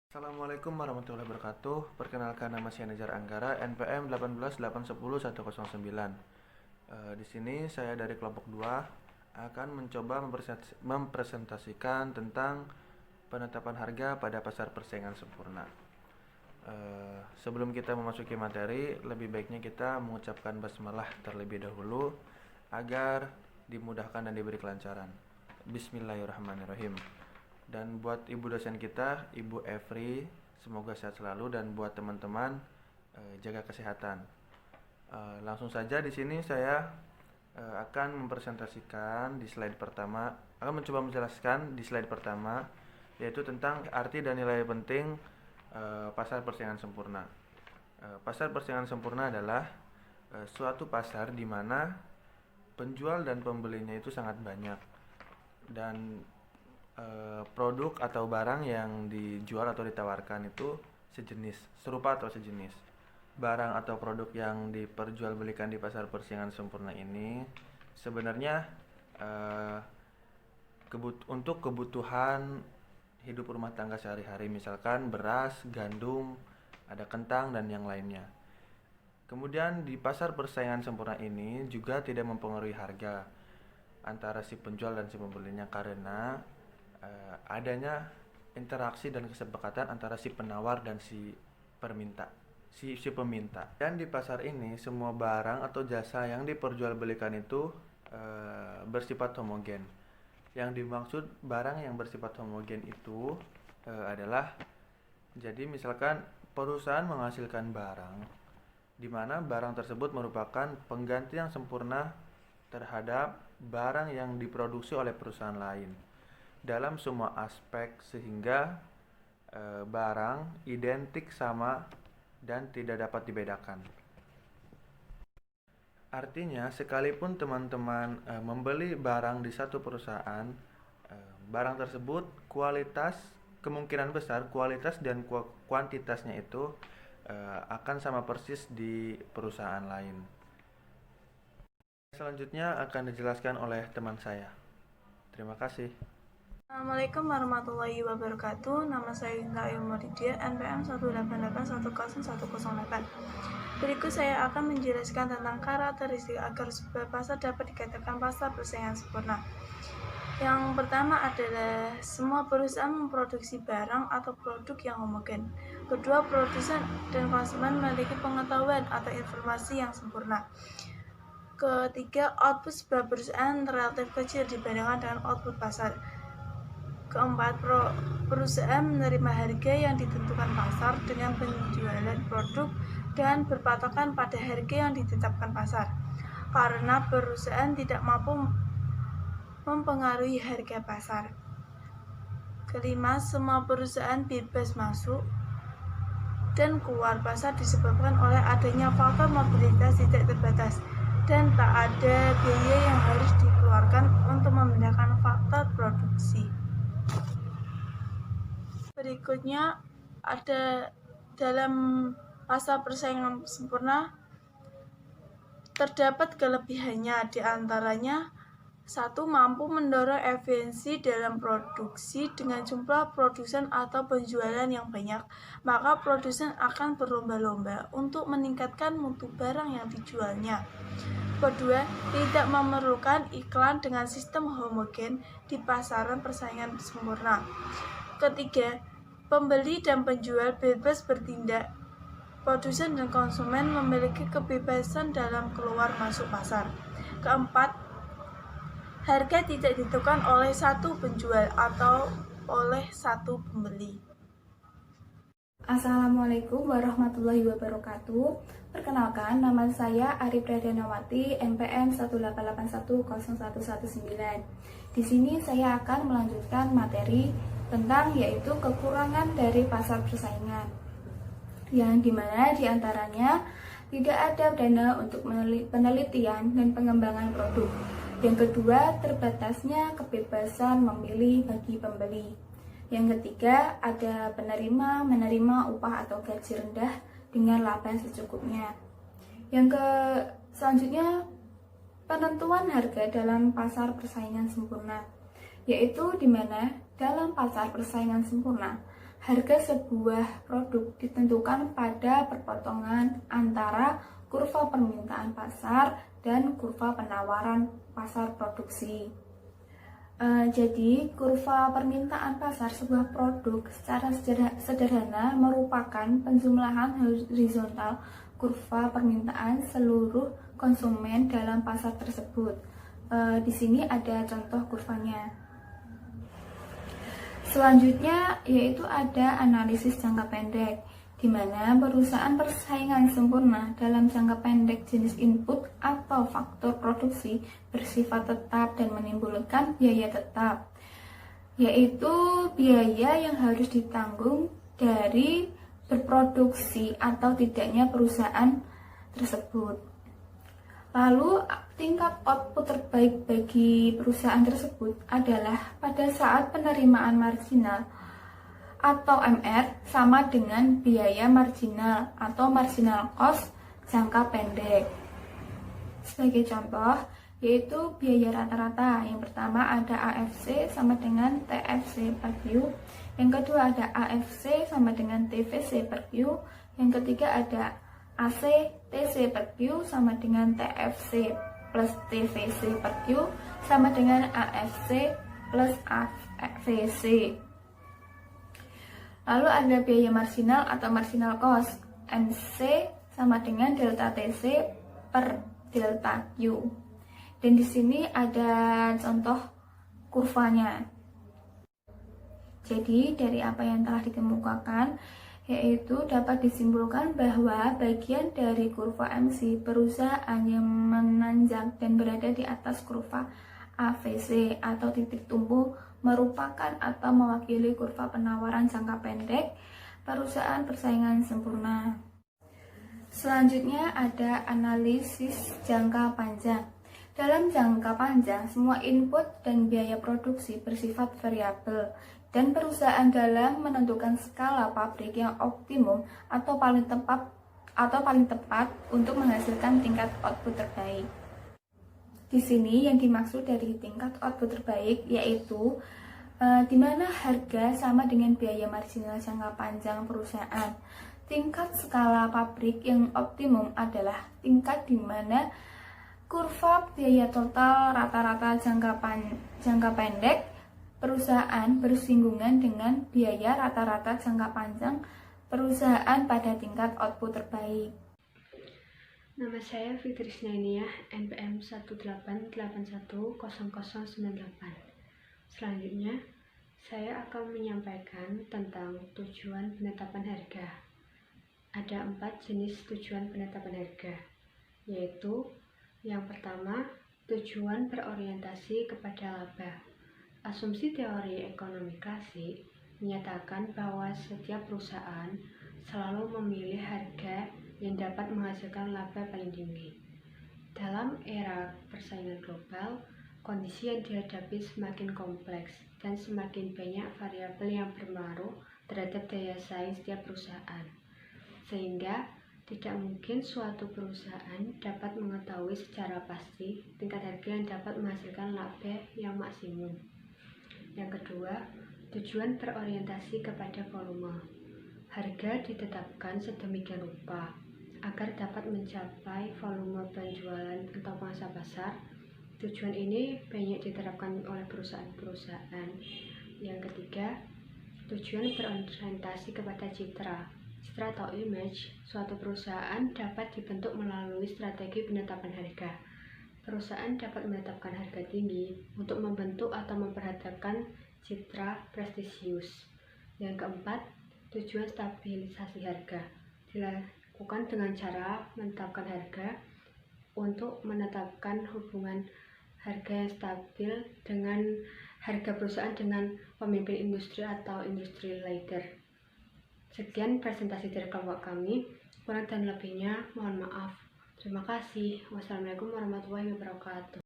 Assalamualaikum warahmatullahi wabarakatuh. Perkenalkan, nama saya Nejar Anggara, NPM 1810109. Di sini saya dari kelompok 2 akan mencoba mempresentasikan tentang penetapan harga pada pasar persaingan sempurna. Sebelum kita memasuki materi, lebih baiknya kita mengucapkan basmalah terlebih dahulu agar dimudahkan dan diberi kelancaran. Bismillahirrahmanirrahim. Dan buat ibu dosen kita, Ibu Evri, semoga sehat selalu, dan buat teman-teman jaga kesehatan. Langsung saja di sini saya akan mempresentasikan di slide pertama, akan mencoba menjelaskan di slide pertama, yaitu tentang arti dan nilai penting pasar persaingan sempurna. Pasar persaingan sempurna adalah suatu pasar di mana penjual dan pembelinya itu sangat banyak, dan produk atau barang yang dijual atau ditawarkan itu sejenis, serupa atau sejenis. Barang atau produk yang diperjualbelikan di pasar persaingan sempurna ini sebenarnya untuk kebutuhan hidup rumah tangga sehari-hari, misalkan beras, gandum, ada kentang, dan yang lainnya. Kemudian di pasar persaingan sempurna ini juga tidak mempengaruhi harga antara si penjual dan si pembelinya, karena adanya interaksi dan kesepakatan antara si penawar dan si peminta. Dan di pasar ini semua barang atau jasa yang diperjualbelikan itu bersifat homogen. Yang dimaksud barang yang bersifat homogen itu adalah, jadi misalkan perusahaan menghasilkan barang di mana barang tersebut merupakan pengganti yang sempurna terhadap barang yang diproduksi oleh perusahaan lain dalam semua aspek, sehingga barang identik, sama, dan tidak dapat dibedakan. Artinya, sekalipun teman-teman membeli barang di satu perusahaan, barang tersebut kemungkinan besar kualitas dan kuantitasnya itu akan sama persis di perusahaan lain. Selanjutnya akan dijelaskan oleh teman saya. Terima kasih. Assalamualaikum warahmatullahi wabarakatuh. Nama saya Inta Ayumuridia, NPM 188101108. Berikut saya akan menjelaskan tentang karakteristik agar sebuah pasar dapat dikatakan pasar persaingan sempurna. Yang pertama adalah semua perusahaan memproduksi barang atau produk yang homogen. Kedua, produsen dan konsumen memiliki pengetahuan atau informasi yang sempurna. Ketiga, output sebuah perusahaan relatif kecil dibandingkan dengan output pasar. Keempat, perusahaan menerima harga yang ditentukan pasar dengan penjualan produk dan berpatokan pada harga yang ditetapkan pasar, karena perusahaan tidak mampu mempengaruhi harga pasar. Kelima, semua perusahaan bebas masuk dan keluar pasar disebabkan oleh adanya faktor mobilitas tidak terbatas dan tak ada biaya yang harus dikeluarkan untuk memindahkan faktor produksi. Berikutnya ada dalam pasar persaingan sempurna terdapat kelebihannya, diantaranya 1. Mampu mendorong efisiensi dalam produksi. Dengan jumlah produsen atau penjualan yang banyak, maka produsen akan berlomba-lomba untuk meningkatkan mutu barang yang dijualnya. Kedua, tidak memerlukan iklan dengan sistem homogen di pasaran persaingan sempurna. Ketiga, pembeli dan penjual bebas bertindak. Produsen dan konsumen memiliki kebebasan dalam keluar masuk pasar. Keempat, harga tidak ditentukan oleh satu penjual atau oleh satu pembeli. Assalamualaikum warahmatullahi wabarakatuh. Perkenalkan, nama saya Arif Radanawati, NPM 188101119. Di sini saya akan melanjutkan materi tentang yaitu kekurangan dari pasar persaingan, yang dimana diantaranya tidak ada dana untuk penelitian dan pengembangan produk. Yang kedua, terbatasnya kebebasan memilih bagi pembeli. Yang ketiga, ada menerima upah atau gaji rendah dengan laba secukupnya. Selanjutnya, penentuan harga dalam pasar persaingan sempurna, yaitu di mana dalam pasar persaingan sempurna Harga sebuah produk ditentukan pada perpotongan antara kurva permintaan pasar dan kurva penawaran pasar produksi. Jadi, kurva permintaan pasar sebuah produk secara sederhana merupakan penjumlahan horizontal kurva permintaan seluruh konsumen dalam pasar tersebut. Di sini ada contoh kurvanya. Selanjutnya yaitu ada analisis jangka pendek, di mana perusahaan persaingan sempurna dalam jangka pendek jenis input atau faktor produksi bersifat tetap dan menimbulkan biaya tetap, yaitu biaya yang harus ditanggung dari berproduksi atau tidaknya perusahaan tersebut. Lalu, tingkat output terbaik bagi perusahaan tersebut adalah pada saat penerimaan marginal atau MR sama dengan biaya marginal atau marginal cost jangka pendek. Sebagai contoh, yaitu biaya rata-rata. Yang pertama ada AFC sama dengan TFC per Q. Yang kedua ada AFC sama dengan TVC per Q. Yang ketiga ada AC TC per Q sama dengan TFC plus TVC per Q sama dengan AFC plus AVC. Lalu ada biaya marginal atau marginal cost, MC sama dengan delta TC per delta Q. Dan di sini ada contoh kurvanya. Jadi dari apa yang telah dikemukakan, yaitu dapat disimpulkan bahwa bagian dari kurva MC perusahaan yang menanjak dan berada di atas kurva AVC atau titik tumbuh merupakan atau mewakili kurva penawaran jangka pendek perusahaan persaingan sempurna. Selanjutnya ada analisis jangka panjang. Dalam jangka panjang, semua input dan biaya produksi bersifat variabel dan perusahaan dalam menentukan skala pabrik yang optimum atau paling tepat untuk menghasilkan tingkat output terbaik. Di sini yang dimaksud dari tingkat output terbaik yaitu di mana harga sama dengan biaya marginal jangka panjang perusahaan. Tingkat skala pabrik yang optimum adalah tingkat di mana kurva biaya total rata-rata jangka pendek perusahaan bersinggungan dengan biaya rata-rata jangka panjang perusahaan pada tingkat output terbaik. Nama saya Fitri Snainiah, NPM 18810098. Selanjutnya, saya akan menyampaikan tentang tujuan penetapan harga. Ada 4 jenis tujuan penetapan harga, yaitu yang pertama, tujuan berorientasi kepada laba. Asumsi teori ekonomi klasik menyatakan bahwa setiap perusahaan selalu memilih harga yang dapat menghasilkan laba paling tinggi. Dalam era persaingan global, kondisi yang dihadapi semakin kompleks dan semakin banyak variabel yang berpengaruh terhadap daya saing setiap perusahaan, sehingga tidak mungkin suatu perusahaan dapat mengetahui secara pasti tingkat harga yang dapat menghasilkan laba yang maksimum. Yang kedua, tujuan berorientasi kepada volume. Harga ditetapkan sedemikian rupa agar dapat mencapai volume penjualan atau pangsa pasar. Tujuan ini banyak diterapkan oleh perusahaan-perusahaan. Yang ketiga, tujuan berorientasi kepada citra. Citra atau image suatu perusahaan dapat dibentuk melalui strategi penetapan harga. Perusahaan dapat menetapkan harga tinggi untuk membentuk atau memperhatikan citra prestisius. Yang keempat, tujuan stabilisasi harga dilakukan dengan cara menetapkan harga untuk menetapkan hubungan harga yang stabil dengan harga perusahaan dengan pemimpin industri atau industri leader. Sekian presentasi dari kelompok kami, kurang dan lebihnya mohon maaf. Terima kasih. Wassalamualaikum warahmatullahi wabarakatuh.